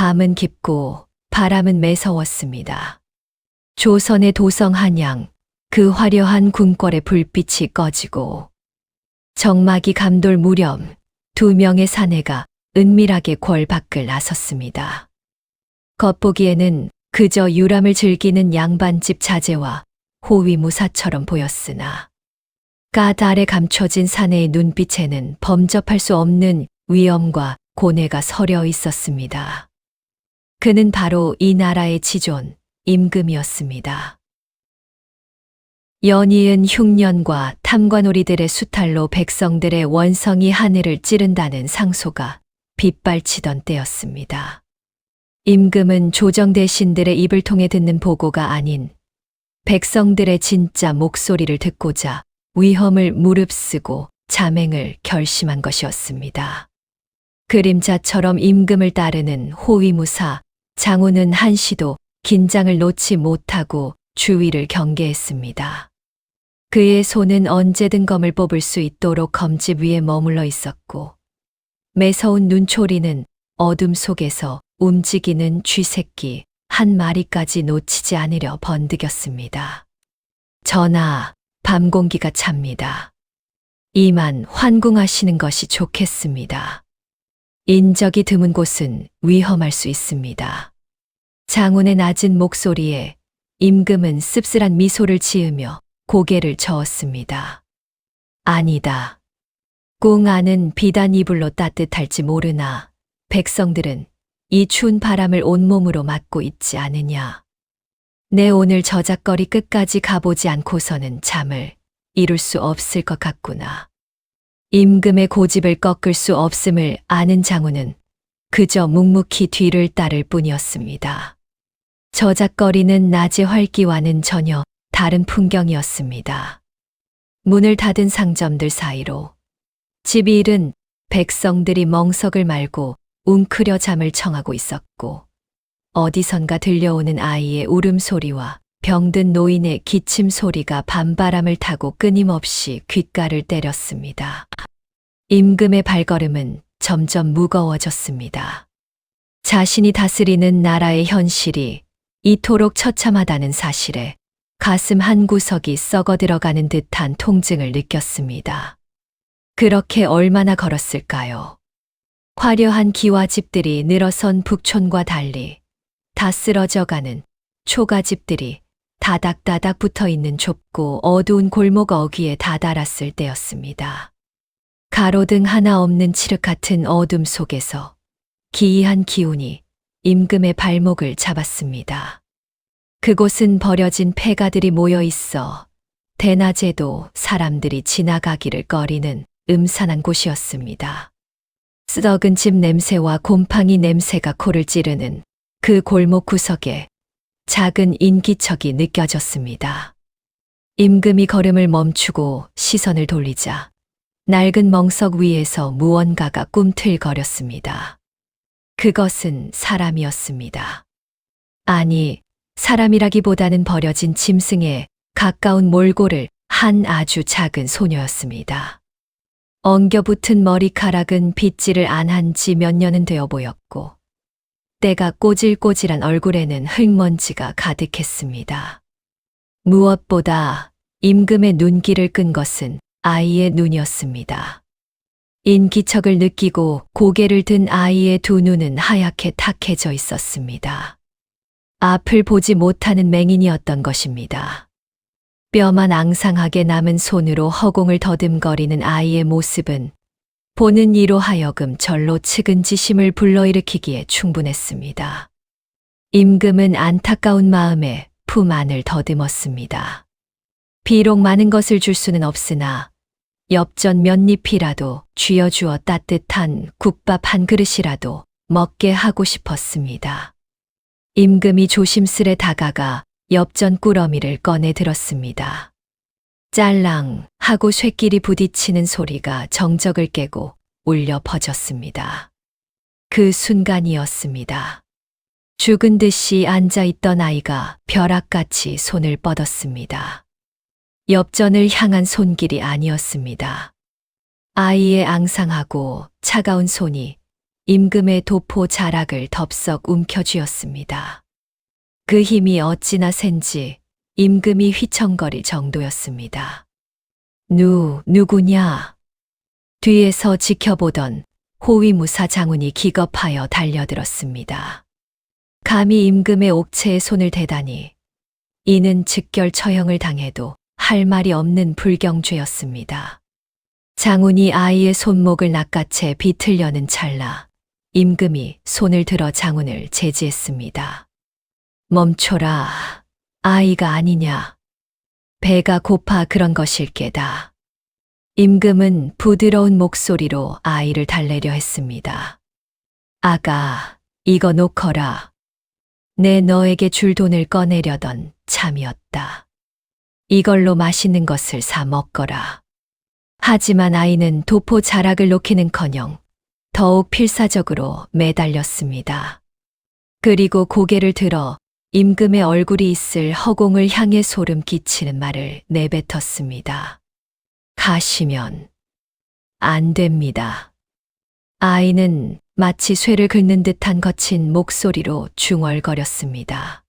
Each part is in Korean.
밤은 깊고 바람은 매서웠습니다. 조선의 도성 한양, 그 화려한 궁궐의 불빛이 꺼지고 정막이 감돌 무렵 2명의 사내가 은밀하게 궐 밖을 나섰습니다. 겉보기에는 그저 유람을 즐기는 양반집 자제와 호위무사처럼 보였으나 갓 아래 감춰진 사내의 눈빛에는 범접할 수 없는 위엄과 고뇌가 서려 있었습니다. 그는 바로 이 나라의 지존, 임금이었습니다. 연이은 흉년과 탐관오리들의 수탈로 백성들의 원성이 하늘을 찌른다는 상소가 빗발치던 때였습니다. 임금은 조정 대신들의 입을 통해 듣는 보고가 아닌 백성들의 진짜 목소리를 듣고자 위험을 무릅쓰고 자맹을 결심한 것이었습니다. 그림자처럼 임금을 따르는 호위무사 장훈은 한시도 긴장을 놓지 못하고 주위를 경계했습니다. 그의 손은 언제든 검을 뽑을 수 있도록 검집 위에 머물러 있었고 매서운 눈초리는 어둠 속에서 움직이는 쥐새끼 한 마리까지 놓치지 않으려 번득였습니다. 전하, 밤 공기가 찹니다. 이만 환궁하시는 것이 좋겠습니다. 인적이 드문 곳은 위험할 수 있습니다. 장훈의 낮은 목소리에 임금은 씁쓸한 미소를 지으며 고개를 저었습니다. 아니다. 궁 안은 비단 이불로 따뜻할지 모르나 백성들은 이 추운 바람을 온몸으로 맞고 있지 않으냐. 내 오늘 저작거리 끝까지 가보지 않고서는 잠을 이룰 수 없을 것 같구나. 임금의 고집을 꺾을 수 없음을 아는 장훈은 그저 묵묵히 뒤를 따를 뿐이었습니다. 저작거리는 낮의 활기와는 전혀 다른 풍경이었습니다. 문을 닫은 상점들 사이로 집이 잃은 백성들이 멍석을 말고 웅크려 잠을 청하고 있었고 어디선가 들려오는 아이의 울음소리와 병든 노인의 기침 소리가 밤바람을 타고 끊임없이 귓가를 때렸습니다. 임금의 발걸음은 점점 무거워졌습니다. 자신이 다스리는 나라의 현실이 이토록 처참하다는 사실에 가슴 한 구석이 썩어 들어가는 듯한 통증을 느꼈습니다. 그렇게 얼마나 걸었을까요? 화려한 기와집들이 늘어선 북촌과 달리 다 쓰러져가는 초가집들이 다닥다닥 붙어있는 좁고 어두운 골목 어귀에 다다랐을 때였습니다. 가로등 하나 없는 칠흑 같은 어둠 속에서 기이한 기운이 임금의 발목을 잡았습니다. 그곳은 버려진 폐가들이 모여 있어 대낮에도 사람들이 지나가기를 꺼리는 음산한 곳이었습니다. 썩은 집 냄새와 곰팡이 냄새가 코를 찌르는 그 골목 구석에 작은 인기척이 느껴졌습니다. 임금이 걸음을 멈추고 시선을 돌리자 낡은 멍석 위에서 무언가가 꿈틀거렸습니다. 그것은 사람이었습니다. 아니, 사람이라기보다는 버려진 짐승에 가까운 몰골을 한 아주 작은 소녀였습니다. 엉겨붙은 머리카락은 빗질을 안 한 지 몇 년은 되어 보였고 때가 꼬질꼬질한 얼굴에는 흙먼지가 가득했습니다. 무엇보다 임금의 눈길을 끈 것은 아이의 눈이었습니다. 인기척을 느끼고 고개를 든 아이의 두 눈은 하얗게 탁해져 있었습니다. 앞을 보지 못하는 맹인이었던 것입니다. 뼈만 앙상하게 남은 손으로 허공을 더듬거리는 아이의 모습은 보는 이로 하여금 절로 측은지심을 불러일으키기에 충분했습니다. 임금은 안타까운 마음에 품 안을 더듬었습니다. 비록 많은 것을 줄 수는 없으나 엽전 몇 입이라도 쥐어주어 따뜻한 국밥 한 그릇이라도 먹게 하고 싶었습니다. 임금이 조심스레 다가가 엽전 꾸러미를 꺼내 들었습니다. 짤랑 하고 쇠끼리 부딪히는 소리가 정적을 깨고 울려 퍼졌습니다. 그 순간이었습니다. 죽은 듯이 앉아있던 아이가 벼락같이 손을 뻗었습니다. 엽전을 향한 손길이 아니었습니다. 아이의 앙상하고 차가운 손이 임금의 도포 자락을 덥석 움켜쥐었습니다. 그 힘이 어찌나 센지 임금이 휘청거릴 정도였습니다. 누구냐? 뒤에서 지켜보던 호위무사 장군이 기겁하여 달려들었습니다. 감히 임금의 옥체에 손을 대다니 이는 즉결 처형을 당해도 할 말이 없는 불경죄였습니다. 장군이 아이의 손목을 낚아채 비틀려는 찰나 임금이 손을 들어 장군을 제지했습니다. 멈춰라. 아이가 아니냐. 배가 고파 그런 것일게다. 임금은 부드러운 목소리로 아이를 달래려 했습니다. 아가, 이거 놓거라. 내 너에게 줄 돈을 꺼내려던 참이었다. 이걸로 맛있는 것을 사 먹거라. 하지만 아이는 도포 자락을 놓기는커녕 더욱 필사적으로 매달렸습니다. 그리고 고개를 들어 임금의 얼굴이 있을 허공을 향해 소름 끼치는 말을 내뱉었습니다. 가시면 안 됩니다. 아이는 마치 쇠를 긁는 듯한 거친 목소리로 중얼거렸습니다.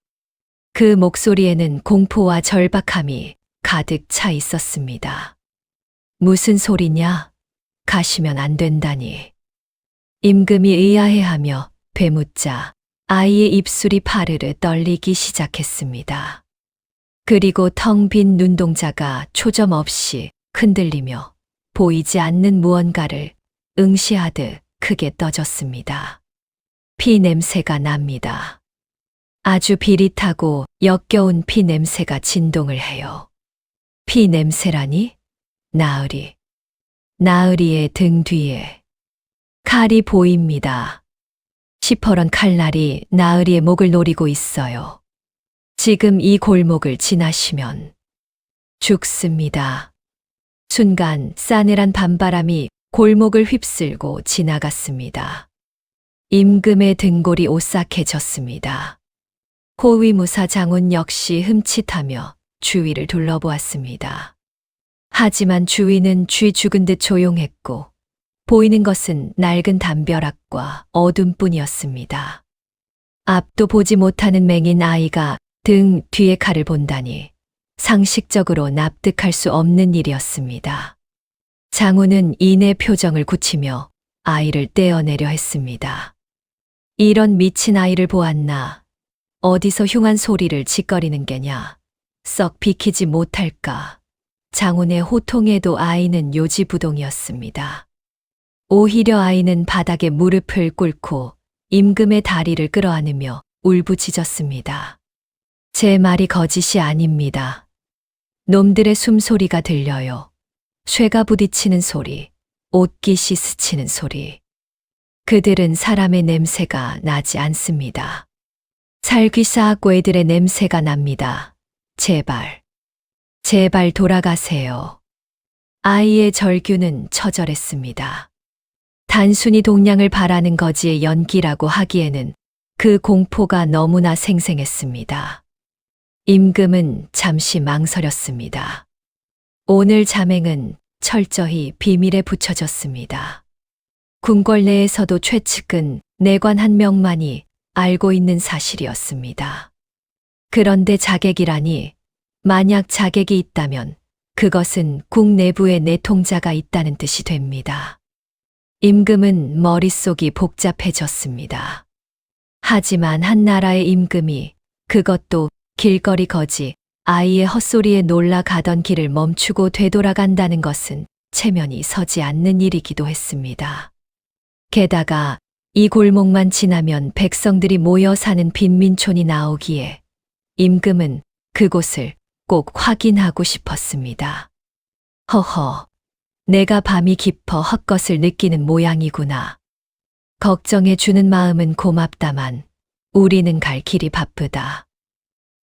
그 목소리에는 공포와 절박함이 가득 차 있었습니다. 무슨 소리냐? 가시면 안 된다니. 임금이 의아해하며 되묻자 아이의 입술이 파르르 떨리기 시작했습니다. 그리고 텅 빈 눈동자가 초점 없이 흔들리며 보이지 않는 무언가를 응시하듯 크게 떠졌습니다. 피 냄새가 납니다. 아주 비릿하고 역겨운 피 냄새가 진동을 해요. 피 냄새라니? 나으리의 등 뒤에 칼이 보입니다. 시퍼런 칼날이 나으리의 목을 노리고 있어요. 지금 이 골목을 지나시면 죽습니다. 순간 싸늘한 밤바람이 골목을 휩쓸고 지나갔습니다. 임금의 등골이 오싹해졌습니다. 호위무사 장군 역시 흠칫하며 주위를 둘러보았습니다. 하지만 주위는 쥐 죽은 듯 조용했고 보이는 것은 낡은 담벼락과 어둠뿐이었습니다. 앞도 보지 못하는 맹인 아이가 등 뒤의 칼을 본다니 상식적으로 납득할 수 없는 일이었습니다. 장군은 이내 표정을 굳히며 아이를 떼어내려 했습니다. 이런 미친 아이를 보았나? 어디서 흉한 소리를 짓거리는 게냐? 썩 비키지 못할까? 장군의 호통에도 아이는 요지부동이었습니다. 오히려 아이는 바닥에 무릎을 꿇고 임금의 다리를 끌어안으며 울부짖었습니다. 제 말이 거짓이 아닙니다. 놈들의 숨소리가 들려요. 쇠가 부딪히는 소리, 옷깃이 스치는 소리. 그들은 사람의 냄새가 나지 않습니다. 살귀사하고 애들의 냄새가 납니다. 제발 돌아가세요. 아이의 절규는 처절했습니다. 단순히 동량을 바라는 거지의 연기라고 하기에는 그 공포가 너무나 생생했습니다. 임금은 잠시 망설였습니다. 오늘 자맹은 철저히 비밀에 붙여졌습니다. 궁궐 내에서도 최측근 내관 한 명만이 알고 있는 사실이었습니다. 그런데 자객이라니, 만약 자객이 있다면 그것은 국 내부에 내통자가 있다는 뜻이 됩니다. 임금은 머릿속이 복잡해졌습니다. 하지만 한 나라의 임금이, 그것도 길거리 거지 아이의 헛소리에 놀라 가던 길을 멈추고 되돌아간다는 것은 체면이 서지 않는 일이기도 했습니다. 게다가 이 골목만 지나면 백성들이 모여 사는 빈민촌이 나오기에 임금은 그곳을 꼭 확인하고 싶었습니다. 허허, 내가 밤이 깊어 헛것을 느끼는 모양이구나. 걱정해 주는 마음은 고맙다만 우리는 갈 길이 바쁘다.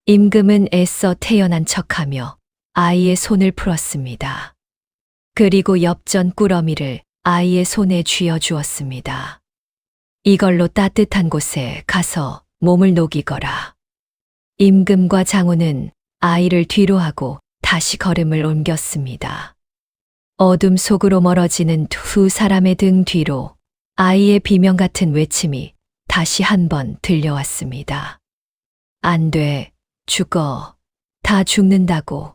임금은 애써 태연한 척하며 아이의 손을 풀었습니다. 그리고 엽전 꾸러미를 아이의 손에 쥐어 주었습니다. 이걸로 따뜻한 곳에 가서 몸을 녹이거라. 임금과 장군은 아이를 뒤로 하고 다시 걸음을 옮겼습니다. 어둠 속으로 멀어지는 두 사람의 등 뒤로 아이의 비명 같은 외침이 다시 한 번 들려왔습니다. 안 돼, 죽어. 다 죽는다고.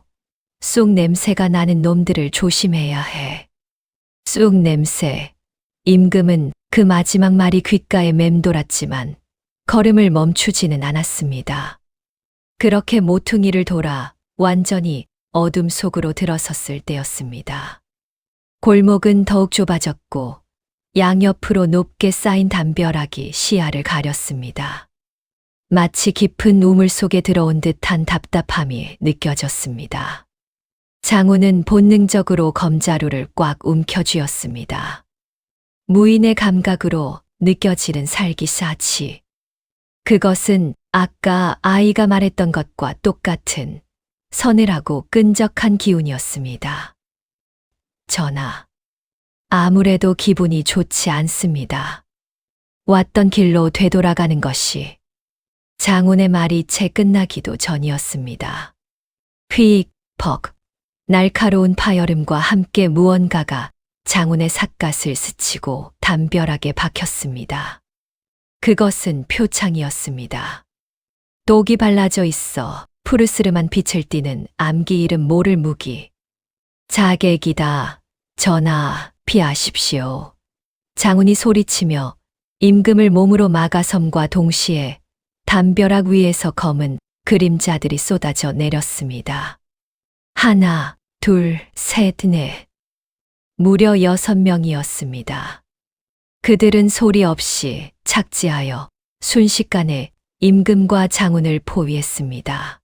쑥 냄새가 나는 놈들을 조심해야 해. 쑥 냄새. 임금은 그 마지막 말이 귓가에 맴돌았지만 걸음을 멈추지는 않았습니다. 그렇게 모퉁이를 돌아 완전히 어둠 속으로 들어섰을 때였습니다. 골목은 더욱 좁아졌고 양옆으로 높게 쌓인 담벼락이 시야를 가렸습니다. 마치 깊은 우물 속에 들어온 듯한 답답함이 느껴졌습니다. 장우는 본능적으로 검자루를 꽉 움켜쥐었습니다. 무인의 감각으로 느껴지는 살기사치. 그것은 아까 아이가 말했던 것과 똑같은 서늘하고 끈적한 기운이었습니다. 전하, 아무래도 기분이 좋지 않습니다. 왔던 길로 되돌아가는 것이. 장훈의 말이 채 끝나기도 전이었습니다. 휙, 퍽, 날카로운 파열음과 함께 무언가가 장훈의 삿갓을 스치고 담벼락에 박혔습니다. 그것은 표창이었습니다. 독이 발라져 있어 푸르스름한 빛을 띠는 암기 이름 모를 무기. 자객이다. 전하, 피하십시오. 장훈이 소리치며 임금을 몸으로 막아섬과 동시에 담벼락 위에서 검은 그림자들이 쏟아져 내렸습니다. 하나, 둘, 셋, 넷. 무려 6명이었습니다. 그들은 소리 없이 착지하여 순식간에 임금과 장훈을 포위했습니다.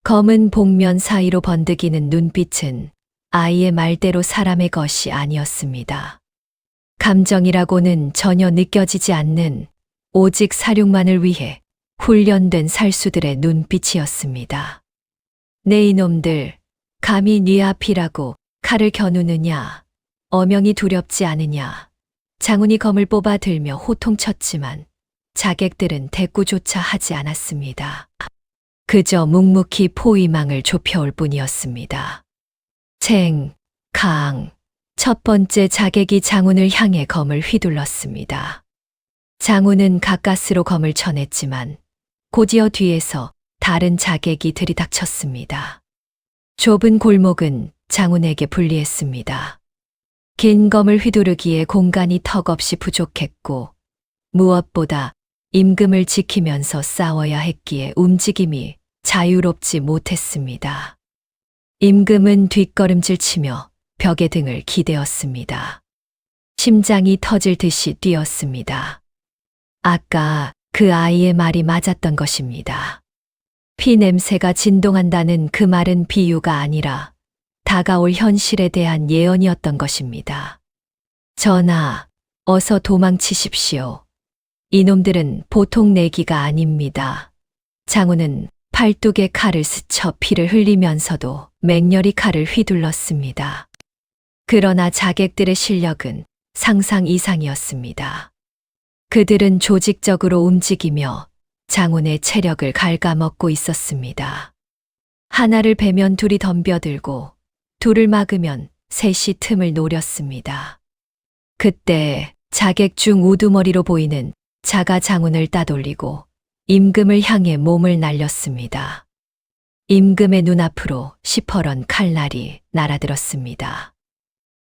검은 복면 사이로 번득이는 눈빛은 아이의 말대로 사람의 것이 아니었습니다. 감정이라고는 전혀 느껴지지 않는 오직 사륙만을 위해 훈련된 살수들의 눈빛이었습니다. 네 이놈들, 감히 네 앞이라고 칼을 겨누느냐, 어명이 두렵지 않으냐. 장훈이 검을 뽑아 들며 호통쳤지만 자객들은 대꾸조차 하지 않았습니다. 그저 묵묵히 포위망을 좁혀올 뿐이었습니다. 쟁, 강. 첫 번째 자객이 장훈을 향해 검을 휘둘렀습니다. 장훈은 가까스로 검을 쳐냈지만 곧이어 뒤에서 다른 자객이 들이닥쳤습니다. 좁은 골목은 장훈에게 불리했습니다. 긴 검을 휘두르기에 공간이 턱없이 부족했고 무엇보다 임금을 지키면서 싸워야 했기에 움직임이 자유롭지 못했습니다. 임금은 뒷걸음질 치며 벽에 등을 기대었습니다. 심장이 터질 듯이 뛰었습니다. 아까 그 아이의 말이 맞았던 것입니다. 피 냄새가 진동한다는 그 말은 비유가 아니라 다가올 현실에 대한 예언이었던 것입니다. 전하, 어서 도망치십시오. 이놈들은 보통 내기가 아닙니다. 장훈은 팔뚝에 칼을 스쳐 피를 흘리면서도 맹렬히 칼을 휘둘렀습니다. 그러나 자객들의 실력은 상상 이상이었습니다. 그들은 조직적으로 움직이며 장훈의 체력을 갉아먹고 있었습니다. 하나를 베면 둘이 덤벼들고 둘을 막으면 셋이 틈을 노렸습니다. 그때 자객 중 우두머리로 보이는 자가 장훈을 따돌리고 임금을 향해 몸을 날렸습니다. 임금의 눈앞으로 시퍼런 칼날이 날아들었습니다.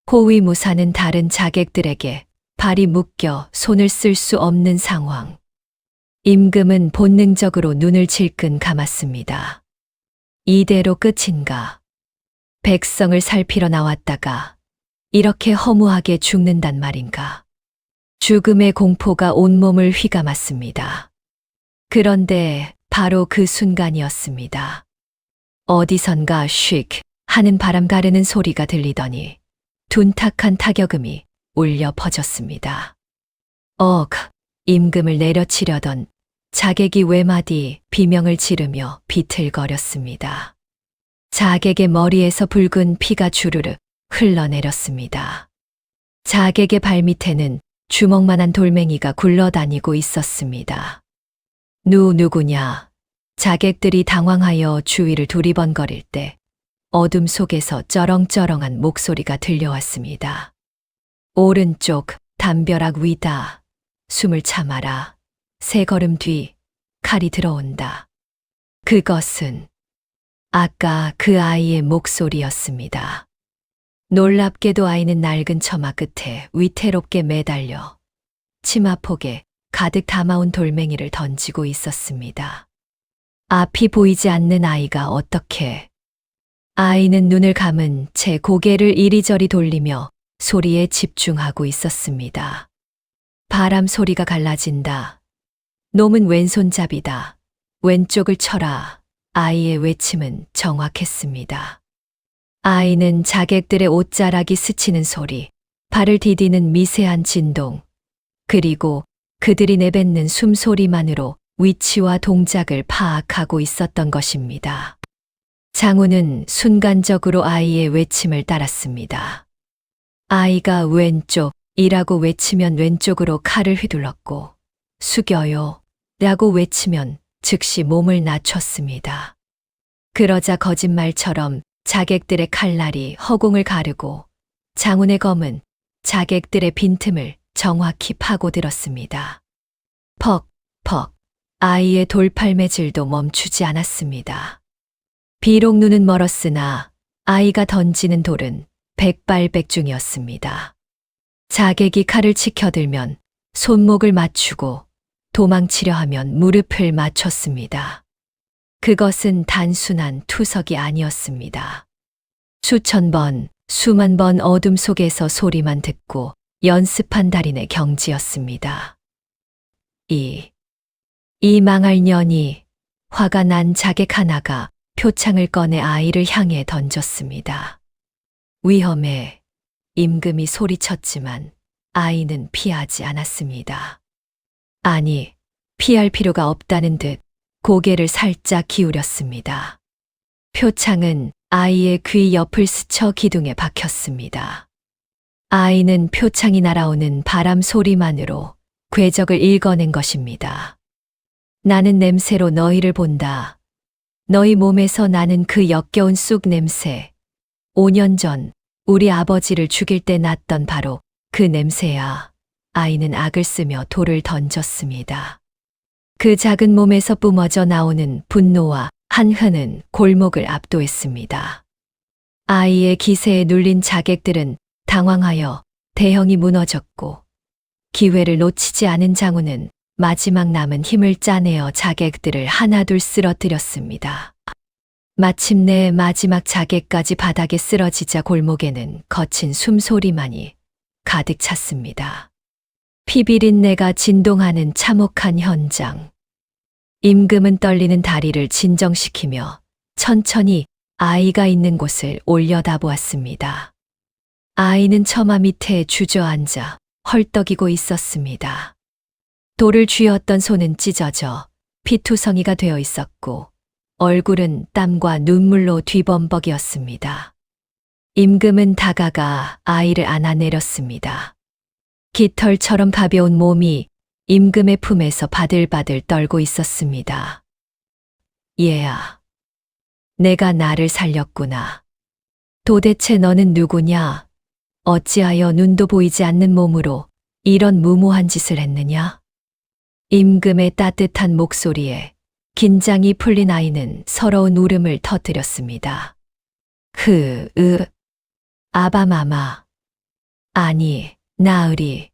호위무사는 다른 자객들에게 발이 묶여 손을 쓸 수 없는 상황. 임금은 본능적으로 눈을 질끈 감았습니다. 이대로 끝인가? 백성을 살피러 나왔다가 이렇게 허무하게 죽는단 말인가? 죽음의 공포가 온몸을 휘감았습니다. 그런데 바로 그 순간이었습니다. 어디선가 슉 하는 바람 가르는 소리가 들리더니 둔탁한 타격음이 울려 퍼졌습니다. 임금을 내려치려던 자객이 외마디 비명을 지르며 비틀거렸습니다. 자객의 머리에서 붉은 피가 주르르 흘러내렸습니다. 자객의 발밑에는 주먹만한 돌멩이가 굴러다니고 있었습니다. 누구냐? 자객들이 당황하여 주위를 두리번거릴 때 어둠 속에서 쩌렁쩌렁한 목소리가 들려왔습니다. 오른쪽 담벼락 위다. 숨을 참아라. 세 걸음 뒤 칼이 들어온다. 그것은 아까 그 아이의 목소리였습니다. 놀랍게도 아이는 낡은 처마 끝에 위태롭게 매달려 치마폭에 가득 담아온 돌멩이를 던지고 있었습니다. 앞이 보이지 않는 아이가 어떻게? 아이는 눈을 감은 채 고개를 이리저리 돌리며 소리에 집중하고 있었습니다. 바람 소리가 갈라진다. 놈은 왼손잡이다. 왼쪽을 쳐라. 아이의 외침은 정확했습니다. 아이는 자객들의 옷자락이 스치는 소리, 발을 디디는 미세한 진동, 그리고 그들이 내뱉는 숨소리만으로 위치와 동작을 파악하고 있었던 것입니다. 장우는 순간적으로 아이의 외침을 따랐습니다. 아이가 왼쪽이라고 외치면 왼쪽으로 칼을 휘둘렀고, 숙여요 라고 외치면 즉시 몸을 낮췄습니다. 그러자 거짓말처럼 자객들의 칼날이 허공을 가르고 장훈의 검은 자객들의 빈틈을 정확히 파고들었습니다. 퍽, 퍽. 아이의 돌팔매질도 멈추지 않았습니다. 비록 눈은 멀었으나 아이가 던지는 돌은 백발백중이었습니다. 자객이 칼을 치켜들면 손목을 맞추고 도망치려 하면 무릎을 맞췄습니다. 그것은 단순한 투석이 아니었습니다. 수천 번, 수만 번 어둠 속에서 소리만 듣고 연습한 달인의 경지였습니다. 이 망할 년이 화가 난 자객 하나가 표창을 꺼내 아이를 향해 던졌습니다. 위험해. 임금이 소리쳤지만 아이는 피하지 않았습니다. 아니, 피할 필요가 없다는 듯 고개를 살짝 기울였습니다. 표창은 아이의 귀 옆을 스쳐 기둥에 박혔습니다. 아이는 표창이 날아오는 바람 소리만으로 궤적을 읽어낸 것입니다. 나는 냄새로 너희를 본다. 너희 몸에서 나는 그 역겨운 쑥 냄새. 5년 전 우리 아버지를 죽일 때 났던 바로 그 냄새야. 아이는 악을 쓰며 돌을 던졌습니다. 그 작은 몸에서 뿜어져 나오는 분노와 한흔은 골목을 압도했습니다. 아이의 기세에 눌린 자객들은 당황하여 대형이 무너졌고, 기회를 놓치지 않은 장우는 마지막 남은 힘을 짜내어 자객들을 하나둘 쓰러뜨렸습니다. 마침내 마지막 자객까지 바닥에 쓰러지자 골목에는 거친 숨소리만이 가득 찼습니다. 피비린내가 진동하는 참혹한 현장. 임금은 떨리는 다리를 진정시키며 천천히 아이가 있는 곳을 올려다보았습니다. 아이는 처마 밑에 주저앉아 헐떡이고 있었습니다. 돌을 쥐었던 손은 찢어져 피투성이가 되어 있었고 얼굴은 땀과 눈물로 뒤범벅이었습니다. 임금은 다가가 아이를 안아내렸습니다. 깃털처럼 가벼운 몸이 임금의 품에서 바들바들 떨고 있었습니다. 얘야, 내가 나를 살렸구나. 도대체 너는 누구냐? 어찌하여 눈도 보이지 않는 몸으로 이런 무모한 짓을 했느냐? 임금의 따뜻한 목소리에 긴장이 풀린 아이는 서러운 울음을 터뜨렸습니다. 아바마마. 아니, 나으리.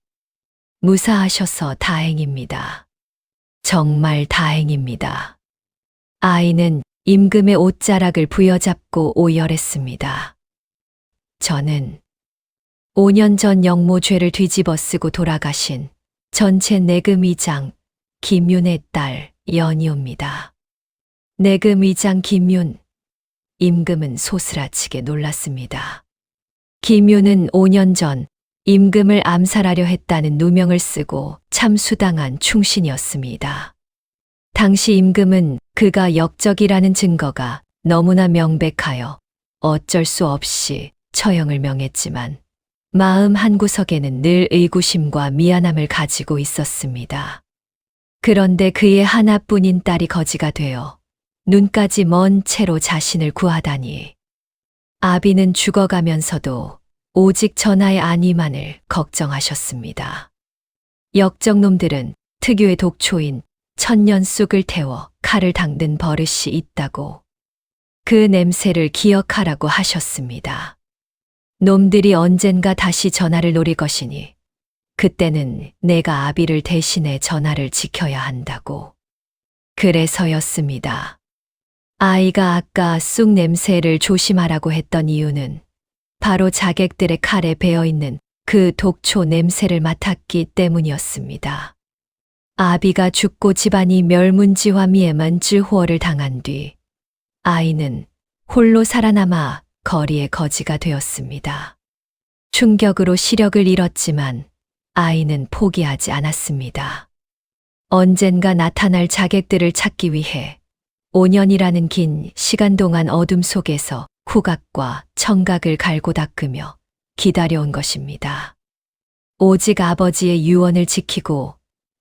무사하셔서 다행입니다. 정말 다행입니다. 아이는 임금의 옷자락을 부여잡고 오열했습니다. 저는 5년 전 영모죄를 뒤집어 쓰고 돌아가신 전체 내금 의장 김윤의 딸 연희옵니다. 내금 의장 김윤. 임금은 소스라치게 놀랐습니다. 김윤은 5년 전 임금을 암살하려 했다는 누명을 쓰고 참수당한 충신이었습니다. 당시 임금은 그가 역적이라는 증거가 너무나 명백하여 어쩔 수 없이 처형을 명했지만 마음 한구석에는 늘 의구심과 미안함을 가지고 있었습니다. 그런데 그의 하나뿐인 딸이 거지가 되어 눈까지 먼 채로 자신을 구하다니. 아비는 죽어가면서도 오직 전하의 안위만을 걱정하셨습니다. 역적놈들은 특유의 독초인 천년 쑥을 태워 칼을 닦는 버릇이 있다고 그 냄새를 기억하라고 하셨습니다. 놈들이 언젠가 다시 전하를 노릴 것이니 그때는 내가 아비를 대신해 전하를 지켜야 한다고. 그래서였습니다. 아이가 아까 쑥 냄새를 조심하라고 했던 이유는 바로 자객들의 칼에 배어있는 그 독초 냄새를 맡았기 때문이었습니다. 아비가 죽고 집안이 멸문지화미에만 쯔호어를 당한 뒤 아이는 홀로 살아남아 거리의 거지가 되었습니다. 충격으로 시력을 잃었지만 아이는 포기하지 않았습니다. 언젠가 나타날 자객들을 찾기 위해 5년이라는 긴 시간 동안 어둠 속에서 후각과 청각을 갈고 닦으며 기다려온 것입니다. 오직 아버지의 유언을 지키고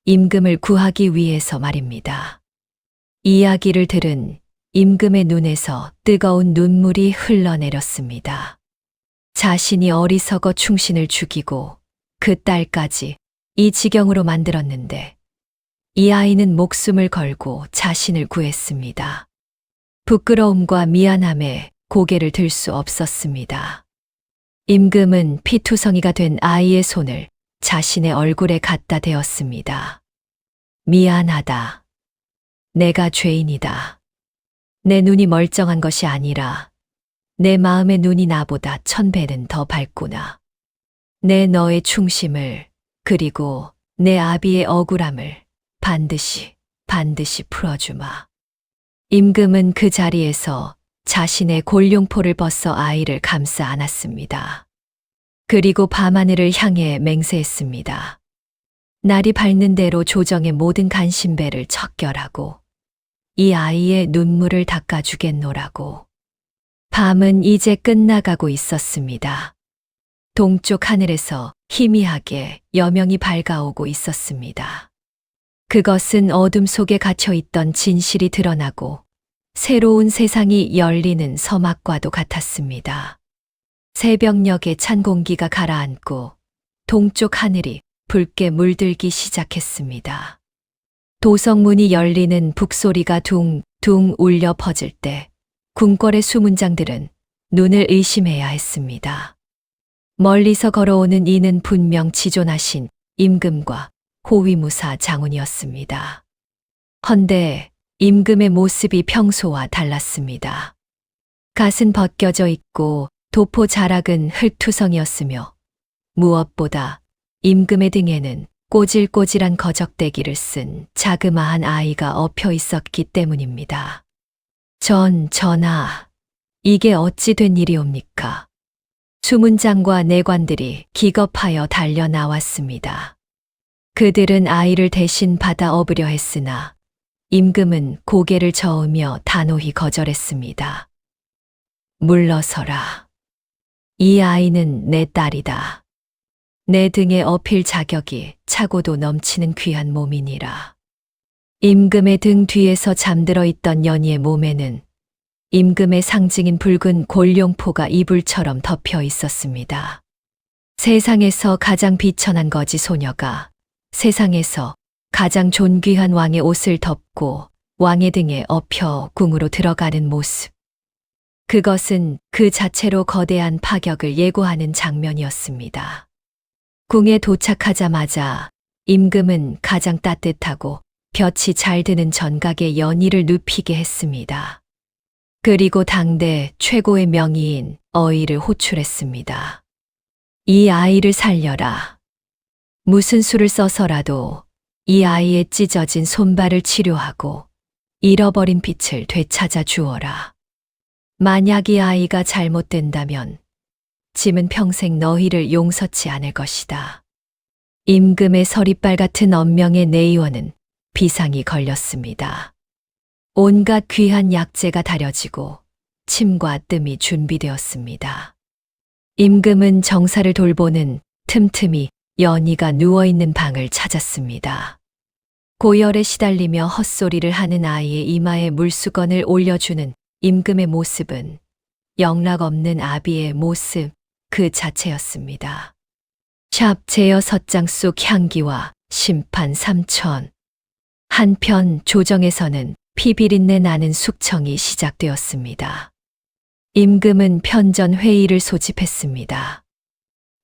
임금을 구하기 위해서 말입니다. 이야기를 들은 임금의 눈에서 뜨거운 눈물이 흘러내렸습니다. 자신이 어리석어 충신을 죽이고 그 딸까지 이 지경으로 만들었는데 이 아이는 목숨을 걸고 자신을 구했습니다. 부끄러움과 미안함에 고개를 들 수 없었습니다. 임금은 피투성이가 된 아이의 손을 자신의 얼굴에 갖다 대었습니다. 미안하다. 내가 죄인이다. 내 눈이 멀쩡한 것이 아니라 내 마음의 눈이 나보다 1000배는 더 밝구나. 내 너의 충심을 그리고 내 아비의 억울함을 반드시 풀어주마. 임금은 그 자리에서 자신의 골룡포를 벗어 아이를 감싸 안았습니다. 그리고 밤하늘을 향해 맹세했습니다. 날이 밝는 대로 조정의 모든 간신배를 척결하고 이 아이의 눈물을 닦아주겠노라고. 밤은 이제 끝나가고 있었습니다. 동쪽 하늘에서 희미하게 여명이 밝아오고 있었습니다. 그것은 어둠 속에 갇혀있던 진실이 드러나고 새로운 세상이 열리는 서막과도 같았습니다. 새벽녘에 찬 공기가 가라앉고 동쪽 하늘이 붉게 물들기 시작했습니다. 도성문이 열리는 북소리가 둥둥 울려 퍼질 때 궁궐의 수문장들은 눈을 의심해야 했습니다. 멀리서 걸어오는 이는 분명 지존하신 임금과 호위무사 장군이었습니다. 헌데 임금의 모습이 평소와 달랐습니다. 갓은 벗겨져 있고 도포 자락은 흙투성이었으며 무엇보다 임금의 등에는 꼬질꼬질한 거적대기를 쓴 자그마한 아이가 엎여 있었기 때문입니다. 전하, 이게 어찌 된 일이옵니까? 수문장과 내관들이 기겁하여 달려 나왔습니다. 그들은 아이를 대신 받아 업으려 했으나 임금은 고개를 저으며 단호히 거절했습니다. 물러서라. 이 아이는 내 딸이다. 내 등에 업힐 자격이 차고도 넘치는 귀한 몸이니라. 임금의 등 뒤에서 잠들어 있던 연희의 몸에는 임금의 상징인 붉은 골룡포가 이불처럼 덮여 있었습니다. 세상에서 가장 비천한 거지 소녀가 세상에서 가장 존귀한 왕의 옷을 덮고 왕의 등에 엎여 궁으로 들어가는 모습. 그것은 그 자체로 거대한 파격을 예고하는 장면이었습니다. 궁에 도착하자마자 임금은 가장 따뜻하고 볕이 잘 드는 전각에 연희를 눕히게 했습니다. 그리고 당대 최고의 명의인 어의를 호출했습니다. 이 아이를 살려라. 무슨 수를 써서라도 이 아이의 찢어진 손발을 치료하고 잃어버린 빛을 되찾아 주어라. 만약 이 아이가 잘못된다면 짐은 평생 너희를 용서치 않을 것이다. 임금의 서리빨 같은 언명의 내의원은 비상이 걸렸습니다. 온갖 귀한 약재가 다려지고 침과 뜸이 준비되었습니다. 임금은 정사를 돌보는 틈틈이 연희가 누워있는 방을 찾았습니다. 고열에 시달리며 헛소리를 하는 아이의 이마에 물수건을 올려주는 임금의 모습은 영락 없는 아비의 모습 그 자체였습니다. 샵 제여 서장 속 향기와 심판 3천. 한편 조정에서는 피비린내 나는 숙청이 시작되었습니다. 임금은 편전 회의를 소집했습니다.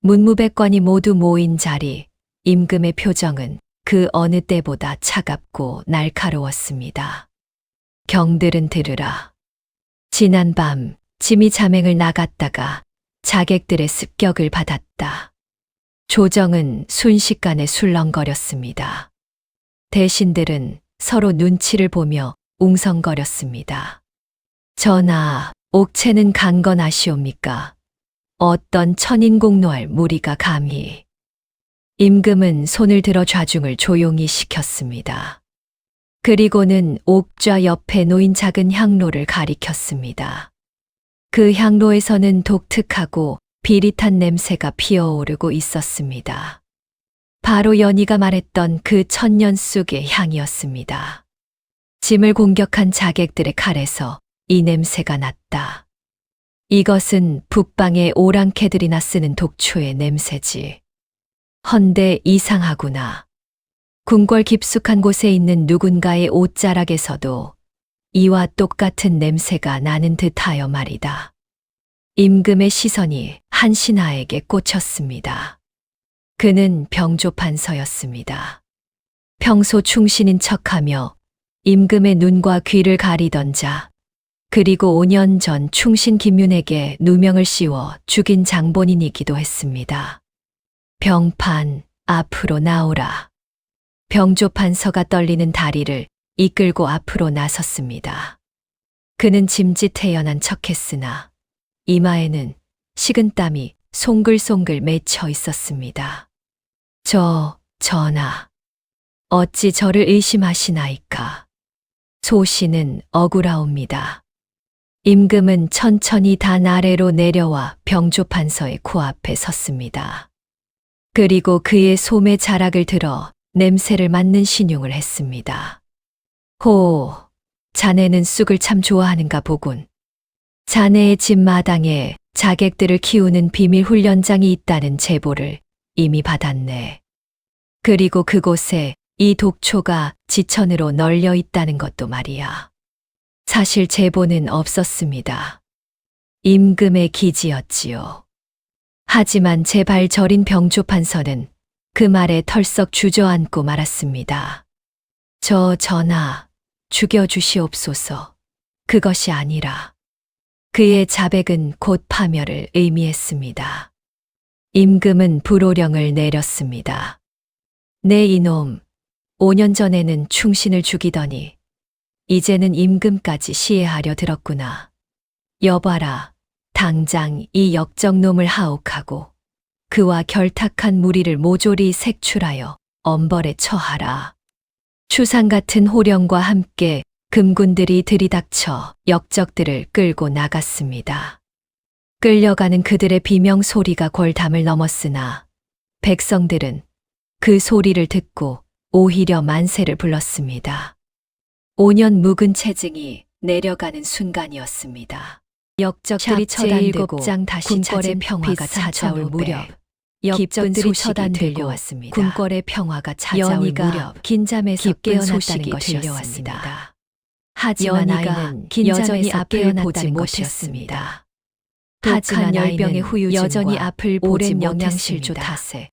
문무백관이 모두 모인 자리, 임금의 표정은 그 어느 때보다 차갑고 날카로웠습니다. 경들은 들으라. 지난밤 짐이 자맹을 나갔다가 자객들의 습격을 받았다. 조정은 순식간에 술렁거렸습니다. 대신들은 서로 눈치를 보며 웅성거렸습니다. 전하, 옥체는 간 건 아시옵니까? 어떤 천인공노할 무리가 감히. 임금은 손을 들어 좌중을 조용히 시켰습니다. 그리고는 옥좌 옆에 놓인 작은 향로를 가리켰습니다. 그 향로에서는 독특하고 비릿한 냄새가 피어오르고 있었습니다. 바로 연희가 말했던 그 천년 쑥의 향이었습니다. 짐을 공격한 자객들의 칼에서 이 냄새가 났다. 이것은 북방의 오랑캐들이나 쓰는 독초의 냄새지. 헌데 이상하구나. 궁궐 깊숙한 곳에 있는 누군가의 옷자락에서도 이와 똑같은 냄새가 나는 듯하여 말이다. 임금의 시선이 한 신하에게 꽂혔습니다. 그는 병조판서였습니다. 평소 충신인 척하며 임금의 눈과 귀를 가리던 자, 그리고 5년 전 충신 김윤에게 누명을 씌워 죽인 장본인이기도 했습니다. 병판, 앞으로 나오라. 병조판서가 떨리는 다리를 이끌고 앞으로 나섰습니다. 그는 짐짓태연한 척했으나 이마에는 식은땀이 송글송글 맺혀 있었습니다. 전하, 어찌 저를 의심하시나이까? 소신은 억울하옵니다. 임금은 천천히 단 아래로 내려와 병조판서의 코앞에 섰습니다. 그리고 그의 솜의 자락을 들어 냄새를 맡는 신용을 했습니다. 호, 자네는 쑥을 참 좋아하는가 보군. 자네의 집 마당에 자객들을 키우는 비밀 훈련장이 있다는 제보를 이미 받았네. 그리고 그곳에 이 독초가 지천으로 널려 있다는 것도 말이야. 사실 제보는 없었습니다. 임금의 기지였지요. 하지만 제발 저린 병조판서는 그 말에 털썩 주저앉고 말았습니다. 전하, 죽여주시옵소서. 그것이 아니라. 그의 자백은 곧 파멸을 의미했습니다. 임금은 불호령을 내렸습니다. 네 이놈, 5년 전에는 충신을 죽이더니 이제는 임금까지 시해하려 들었구나. 여봐라, 당장 이 역적놈을 하옥하고 그와 결탁한 무리를 모조리 색출하여 엄벌에 처하라. 추상 같은 호령과 함께 금군들이 들이닥쳐 역적들을 끌고 나갔습니다. 끌려가는 그들의 비명 소리가 골담을 넘었으나 백성들은 그 소리를 듣고 오히려 만세를 불렀습니다. 5년 묵은 체증이 내려가는 순간이었습니다. 역적들이 처단되고 군궐의 평화가 찾아올 무렵 역적들이 처단되고 군궐의 평화가 찾아올 무렵 긴잠에서 깨어났다는 것이 들려왔습니다. 하지만 아이는 여전히 앞을 보지 못했습니다. 독한 열병의 후유증과 여전히 앞을 보지 영양실조 탓에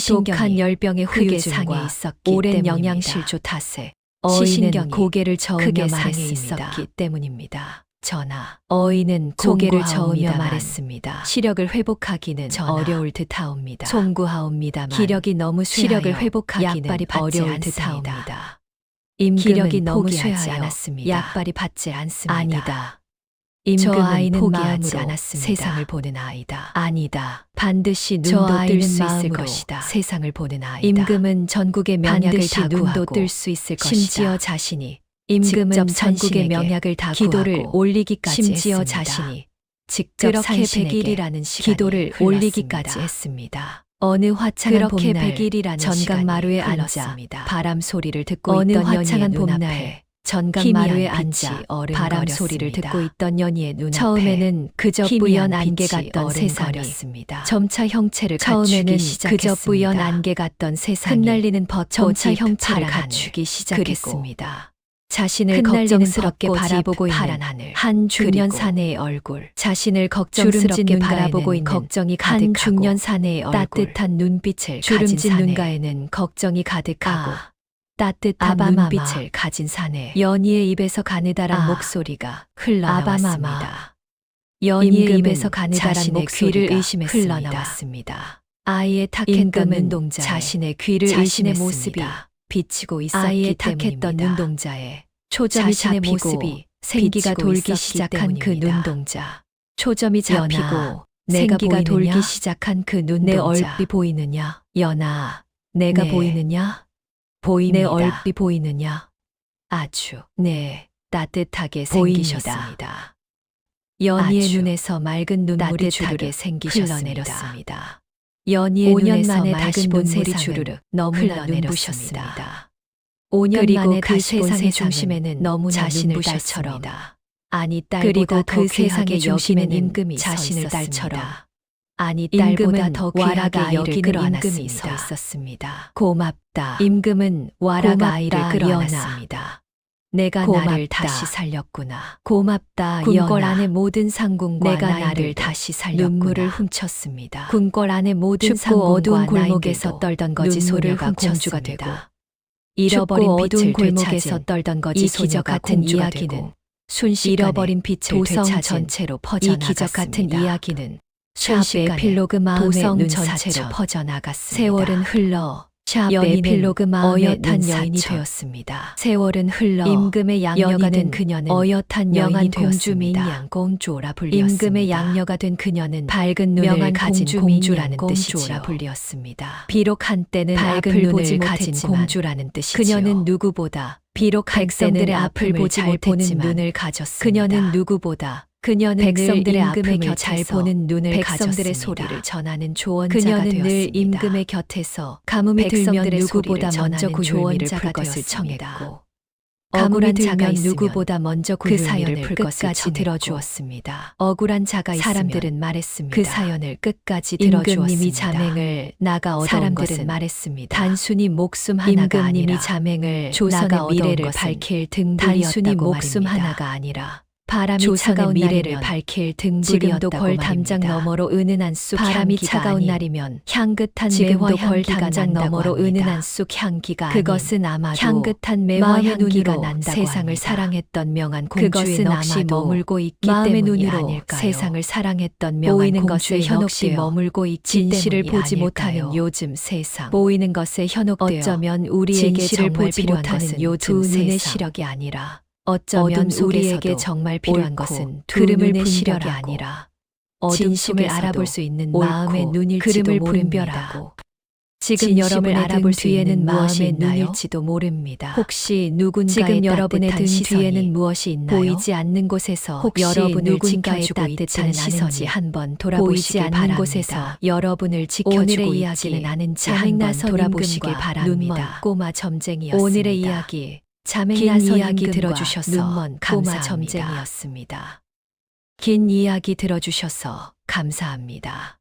독한 열병의 후유증과 오랜 영양실조 탓에 시신경이 고개를 저으며 말했습니다. 때문입니다. 전하, 어인은 고개를 저으며 말했습니다. 시력을 회복하기는 어려울 듯하옵니다. 송구하옵니다만 기력이 너무 시력을 회복하기는 약발이 어려울 듯하옵니다. 기력이 너무 쇠하지 않았습니다. 약발이 받지 않습니다. 아니다. 저 아이는 포기하지 않았습니다. 세상을 보는 아이다. 아니다. 반드시 눈도 뜰 수 있을 것이다. 세상을 보는 아이다. 임금은 전국의 명약을 다 눈도 뜰 수 있을 것이다. 심지어 자신이 임금은 전국의 명약을 다 기도를 올리기까지 심지어 했습니다. 자신이 직접 산신에게 기도를 올리기까지 했습니다. 어느 화창한 봄날 전강마루에 앉아 바람 소리를 듣고 있던 화창한 봄날 전강마루에 앉아 바람 소리를 듣고 있던 연희의 눈앞에 처음에는 그저 뿌연 안개 같던 세상이 점차 형체를 갖추기 시작했습니다. 그저 뿌연 안개 같던 세상이 흩날리는 점차 형체를 갖추기 시작했습니다. 자신을 걱정스럽게 바라보고 있는 한 중년 사내의 얼굴, 자신을 걱정스럽게 바라보고 있는 걱정이 가득한 중년 사내의 얼굴, 따뜻한 눈빛을 주름진 눈가에는 걱정이 가득하고 따뜻한 눈빛을 가진 사내. 연희의 입에서 가느다란 목소리가 흘러나왔습니다. 연희의 입에서 가느다란 목소리가 흘러나왔습니다. 아이의 탁했던 눈동자, 자신의 귀를 자신의 모습이 비치고 있었기 아이의 탁했던 눈동자에 초점이 잡히고 모습이 생기가 돌기 시작한 그 눈동자. 초점이 잡히고 생기가 돌기 시작한 그 눈동자. 내 얼핏 보이느냐? 연아, 내가 보이느냐? 보입니다. 내 얼핏 보이느냐? 아주 따뜻하게 생기셨습니다. 연희의 눈에서 맑은 눈물이 주르륵 흘러내렸습니다. 연희의 5년 만에 다시 본 세상은 너무나 눈부셨습니다. 5년 만에 그 세상의 중심에는 너무나 자신을 딸처럼 아니 딸보다 그 세상의 중심에는 임금이 자신을 딸처럼 아니 딸보다 더 귀하게 여기는 임금이 서 있었습니다. 고맙다. 임금은 와라가 아이를 끌어안았습니다. 내가 고맙다. 나를 다시 살렸구나. 고맙다. 궁궐 안의 모든 상궁과 내가 나를 다시 살렸구나. 눈물을 훔쳤습니다. 궁궐 안의 모든 상궁과 어두운 골목에서 떨던 거지 소녀가 공주가 되고 잃어버린 어두운 골목에서 떨던 거지 기적 같은 이야기는 순식간에 잃어버린 빛을 도성 전체로 퍼져나갔습니다. 이 기적 같은 이야기는 샵의 에필로그 마음의 눈 전체로 퍼져나갔습니다. 세월은 흘러 샵의 에필로그 마음의 어엿한 여인이 되었습니다. 세월은 흘러 임금의 양녀가 된 그녀는 어엿한 여인이 되었습니다. 공주라 불렸습니다. 임금의 양녀가 된 그녀는 밝은 눈을 가진 공주라는 뜻이라 불렸습니다. 비록 한때는 밝은 눈을 가진 공주라는 뜻이지요. 그녀는 누구보다 비록 백성들의 앞을 보지 못했지만 눈을 가졌습니다. 그녀는 누구보다 백성들의 아픔을 잘 보는 눈을 백성들의 소리를 전하는 조언자가 되었습니다. 그녀는 늘 임금의 곁에서 가뭄이 들면 누구보다 먼저 조언자가 되었을 청했고 억울한 자가 누구보다 먼저 그 사연을 끝까지 들어주었습니다. 억울한 자가 있으면 사람들은 말했습니다. 그 사연을 끝까지 들어주었습니다. 임금님이 자맹을 나가 얻은 사람들은 말했습니다. 단순히 목숨 하나가 아니라 자맹을 조선의 미래를 밝힐 등불이었다고 단순히 목숨 하나가 아니라 바람이 차가운 미래를 밝힐 등불이었다고 벌 담장 너머로 은은한 쑥 바람이 차가운 날이면 향긋한 매화 벌 담장 너머로 은은한 쑥 향기가 그것은 아마도 향긋한 매화 향기가 난다고 세상을 사랑했던 명한 공주의 넋이 머물고 있기 때문이 아닐까요? 세상을 사랑했던 명한 공주의 현혹되어 머물고 있기 진실을 보지 못하는 요즘 세상 보이는 것에 현혹되어 어쩌면 우리에게 정말 필요한 것은 요즘 눈의 시력이 아니라 어쩌면 우리에게 정말 필요한 것은 그름을 시력이 아니라 진심을 알아볼 수 있는 마음의 눈일지도 모릅니다. 지금 여러분의 등 뒤에는 마음의 눈일지도 모릅니다. 혹시 누군가의 여러분의 등 뒤에는 무엇이 있나요? 보이지 않는 곳에서 혹시 여러분을 지켜주고 따뜻한 시선이 한번 돌아보시기 바랍니다. 곳에서 여러분을 지켜주고 있지는 않은지 한번 돌아보시길 바랍니다. 눈먼 꼬마 점쟁이였습니다. 오늘의 이야기 긴 이야기 들어주셔서 꼬마 점쟁이였습니다. 긴 이야기 들어주셔서 감사합니다.